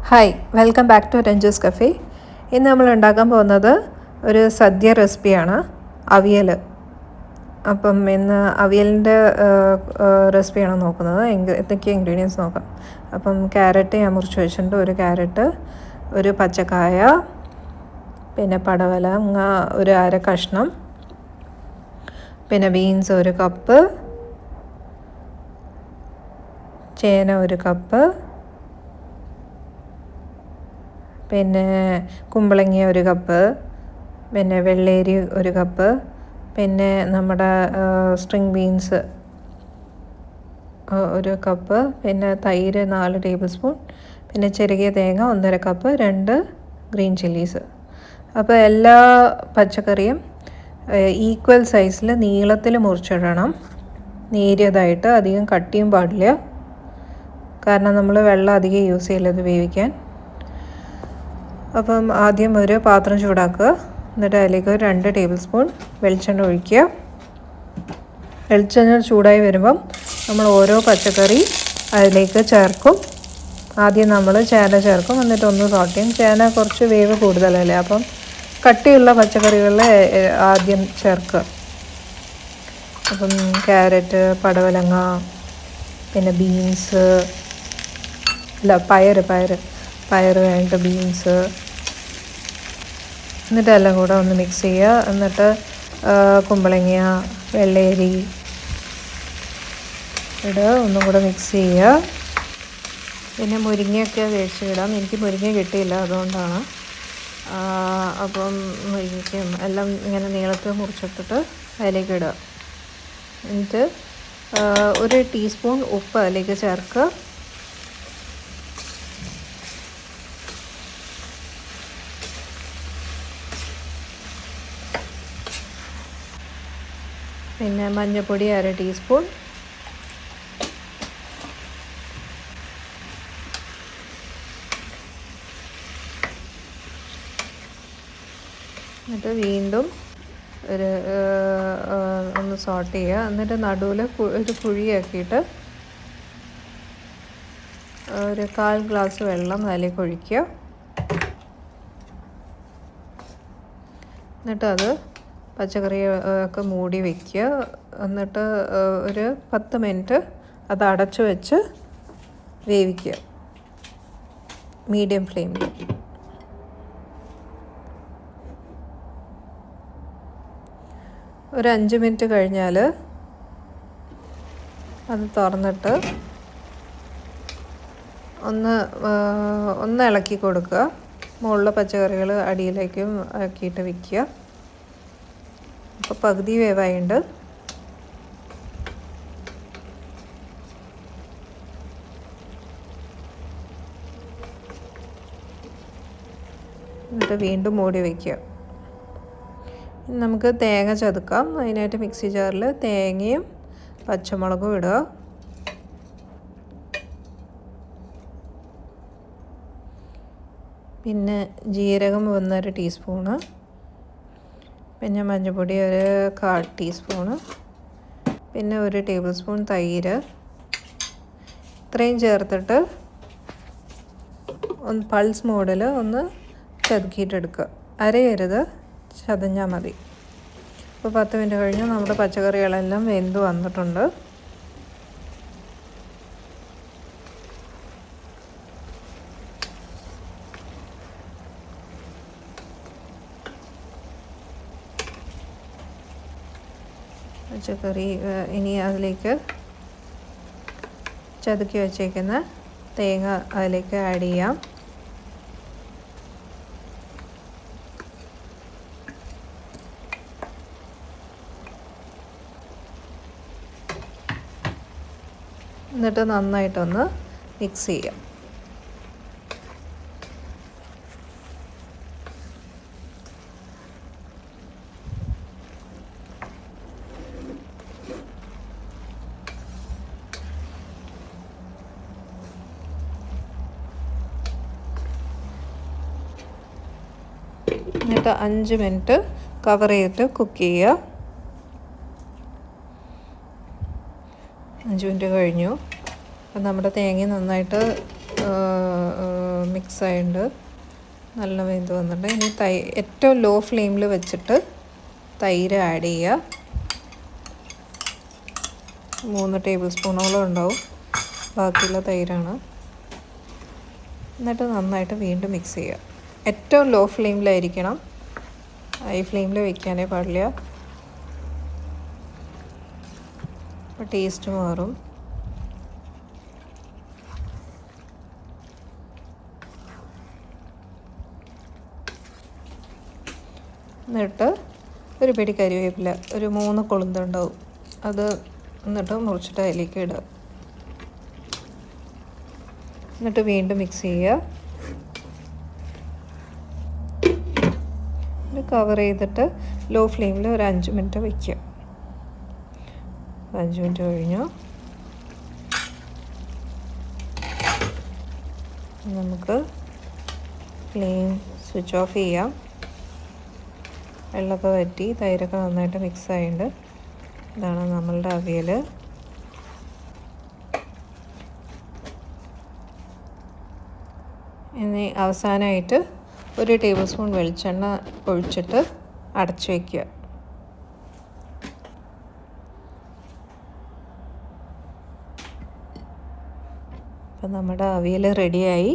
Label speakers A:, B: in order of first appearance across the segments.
A: Hi, welcome back to Ranju's cafe. ഇന്ന് നമ്മൾ ഉണ്ടാക്കാൻ പോകുന്നത് ഒരു സദ്യ റെസിപ്പിയാണ്, അവിയൽ. അപ്പം ഇന്ന് അവിയലിൻ്റെ റെസിപ്പിയാണ് നോക്കുന്നത്. എന്തൊക്കെ ഇൻഗ്രീഡിയൻസ് നോക്കാം. അപ്പം ക്യാരറ്റ് ഞാൻ മുറിച്ച് വെച്ചിട്ടുണ്ട്. ഒരു ക്യാരറ്റ്, ഒരു പച്ചക്കായ, പിന്നെ പടവലങ്ങ ഒരു അര കഷ്ണം, പിന്നെ ബീൻസ് ഒരു കപ്പ്, ചേന ഒരു കപ്പ്, പിന്നെ കുമ്പളങ്ങ ഒരു കപ്പ്, പിന്നെ വെള്ളേരി ഒരു കപ്പ്, പിന്നെ നമ്മുടെ സ്ട്രിങ് ബീൻസ് ഒരു കപ്പ്, പിന്നെ തൈര് 4 ടേബിൾ സ്പൂൺ, പിന്നെ ചെറിയ തേങ്ങ 1.5 കപ്പ്, 2 ഗ്രീൻ ചില്ലീസ്. അപ്പോൾ എല്ലാ പച്ചക്കറിയും ഈക്വൽ സൈസിൽ നീളത്തിൽ മുറിച്ചിടണം. നേരിയതായിട്ട്, അധികം കട്ടിയും പാടില്ല, കാരണം നമ്മൾ വെള്ളം അധികം യൂസ് ചെയ്യില്ലത് വേവിക്കാൻ. അപ്പം ആദ്യം ഒരു പാത്രം ചൂടാക്കുക. എന്നിട്ട് അതിലേക്ക് 2 ടേബിൾ സ്പൂൺ വെളിച്ചെണ്ണ ഒഴിക്കുക. വെളിച്ചെണ്ണ ചൂടായി വരുമ്പം നമ്മൾ ഓരോ പച്ചക്കറി അതിലേക്ക് ചേർക്കും. ആദ്യം നമ്മൾ ചേന ചേർക്കും, എന്നിട്ട് ഒന്ന് സോട്ട് ചെയ്യും. ചേന കുറച്ച് വേവ് കൂടുതലല്ലേ, അപ്പം കട്ടിയുള്ള പച്ചക്കറികളിൽ ആദ്യം ചേർക്കുക. അപ്പം ക്യാരറ്റ്, പടവലങ്ങ, പിന്നെ ബീൻസ് പയർ കഴിഞ്ഞിട്ട് ബീൻസ്, എന്നിട്ട് എല്ലാം കൂടെ ഒന്ന് മിക്സ് ചെയ്യുക. എന്നിട്ട് കുമ്പളങ്ങ, വെള്ളേരി ഇടുക, ഒന്നും കൂടെ മിക്സ് ചെയ്യുക. പിന്നെ മുരിങ്ങയൊക്കെ വേവിച്ചിടാം. എനിക്ക് മുരിങ്ങ കിട്ടിയില്ല, അതുകൊണ്ടാണ്. അപ്പം മുരിങ്ങയ്ക്കും എല്ലാം ഇങ്ങനെ നീളത്തിൽ മുറിച്ചിട്ടിട്ട് അതിലേക്ക് ഇടുക. എന്നിട്ട് 1 ടീസ്പൂൺ ഉപ്പ് അതിലേക്ക് ചേർക്കുക. പിന്നെ മഞ്ഞൾപ്പൊടി 1/2 ടീസ്പൂൺ, എന്നിട്ട് വീണ്ടും ഒന്ന് സോട്ട് ചെയ്യുക. എന്നിട്ട് നടുവിൽ ഒരു കുഴിയാക്കിയിട്ട് ഒരു 1/4 ഗ്ലാസ് വെള്ളം അതിലേക്ക് ഒഴിക്കുക. എന്നിട്ട് അത് പച്ചക്കറി ഒക്കെ മൂടി വയ്ക്കുക. എന്നിട്ട് ഒരു 10 മിനിറ്റ് അത് അടച്ചു വെച്ച് വേവിക്കുക, മീഡിയം ഫ്ലെയിമിൽ. ഒരു 5 മിനിറ്റ് കഴിഞ്ഞാൽ അത് തുറന്നിട്ട് ഒന്ന് ഇളക്കി കൊടുക്കുക. മുകളിലെ പച്ചക്കറികൾ അടിയിലേക്കും ആക്കിയിട്ട് വയ്ക്കുക. അപ്പോൾ പകുതി വേവായുണ്ട്. എന്നിട്ട് വീണ്ടും മൂടി വയ്ക്കുക. നമുക്ക് തേങ്ങ ചതുക്കാം. അതിനായിട്ട് മിക്സി ജാറിൽ തേങ്ങയും പച്ചമുളകും ഇടുക. പിന്നെ ജീരകം 1.5 ടീസ്പൂണ്, പിന്നെ മഞ്ഞൾപ്പൊടി 1/4 ടീസ്പൂണ്, പിന്നെ 1 ടേബിൾ സ്പൂൺ തൈര്. ഇത്രയും ചേർത്തിട്ട് പൾസ് മോഡിൽ ഒന്ന് ചതുക്കിയിട്ടെടുക്കുക. അരയരുത്, ചതഞ്ഞാൽ മതി. അപ്പോൾ 10 മിനിറ്റ് കഴിഞ്ഞ് നമ്മുടെ പച്ചക്കറികളെല്ലാം വെന്ത് വന്നിട്ടുണ്ട്. പച്ചക്കറി ഇനി അതിലേക്ക് ചതുക്കി വച്ചേക്കുന്ന തേങ്ങ അതിലേക്ക് ആഡ് ചെയ്യാം. എന്നിട്ട് നന്നായിട്ടൊന്ന് മിക്സ് ചെയ്യാം. എന്നിട്ട് 5 മിനിറ്റ് കവർ ചെയ്തിട്ട് കുക്ക് ചെയ്യുക. 5 മിനിറ്റ് കഴിഞ്ഞു. അപ്പം നമ്മുടെ തേങ്ങ നന്നായിട്ട് മിക്സ് മിക്സ് ആയിട്ടുണ്ട്, നല്ല വെന്ത് വന്നിട്ടുണ്ട്. ഇനി ഏറ്റവും ലോ ഫ്ലെയിമിൽ വെച്ചിട്ട് തൈര് ആഡ് ചെയ്യുക. 3 ടേബിൾ സ്പൂണോളം ഉണ്ടാവും, ബാക്കിയുള്ള തൈരാണ്. എന്നിട്ട് നന്നായിട്ട് വീണ്ടും മിക്സ് ചെയ്യുക. ഏറ്റവും ലോ ഫ്ലെയിമിലായിരിക്കണം, ഹൈ ഫ്ലെയിമിൽ വയ്ക്കാനേ പാടില്ല, അപ്പോൾ ടേസ്റ്റ് മാറും. എന്നിട്ട് ഒരു പിടി കരിവേപ്പില, ഒരു 3 കൊളുന്തുണ്ടാവും, അത് എന്നിട്ട് മുറിച്ചിട്ട് അതിലേക്ക് ഇടുക. എന്നിട്ട് വീണ്ടും മിക്സ് ചെയ്യുക. കവർ ചെയ്തിട്ട് ലോ ഫ്ലെയിമിൽ ഒരു 5 മിനിറ്റ് വയ്ക്കുക. 5 മിനിറ്റ് കഴിഞ്ഞു നമുക്ക് ഫ്ലെയിം സ്വിച്ച് ഓഫ് ചെയ്യാം. വെള്ളമൊക്കെ വറ്റി തൈരൊക്കെ നന്നായിട്ട് മിക്സ് ആയിട്ടുണ്ട്. ഇതാണ് നമ്മളുടെ അവിയൽ. ഇനി അവസാനമായിട്ട് 1 ടേബിൾ സ്പൂൺ വെളിച്ചെണ്ണ ഒഴിച്ചിട്ട് അടച്ചു വയ്ക്കുക. അപ്പം നമ്മുടെ അവിയൽ റെഡിയായി.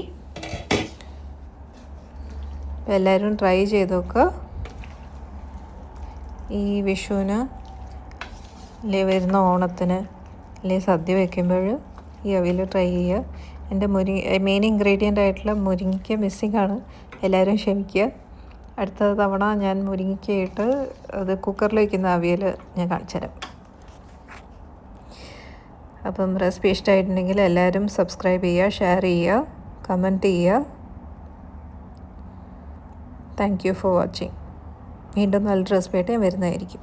A: അപ്പോൾ എല്ലാവരും ട്രൈ ചെയ്ത് നോക്കുക. ഈ വിഷുവിന് അല്ലെങ്കിൽ വരുന്ന ഓണത്തിന് അല്ലെങ്കിൽ സദ്യ വയ്ക്കുമ്പോൾ ഈ അവിയൽ ട്രൈ ചെയ്യുക. എൻ്റെ മെയിൻ ഇൻഗ്രീഡിയൻ്റ് ആയിട്ടുള്ള മുരിങ്ങയ്ക്ക മിസ്സിംഗ് ആണ്, എല്ലാവരും ക്ഷമിക്കുക. അടുത്ത തവണ ഞാൻ മുരിങ്ങയ്ക്കയിട്ട് അത് കുക്കറിൽ വയ്ക്കുന്ന അവിയൽ ഞാൻ കാണിച്ചു തരാം. അപ്പം റെസിപ്പി ഇഷ്ടമായിട്ടുണ്ടെങ്കിൽ എല്ലാവരും സബ്സ്ക്രൈബ് ചെയ്യുക, ഷെയർ ചെയ്യുക, കമൻറ്റ് ചെയ്യുക. Thank you for watching. വീണ്ടും നല്ലൊരു റെസിപ്പി ആയിട്ട് ഞാൻ വരുന്നതായിരിക്കും.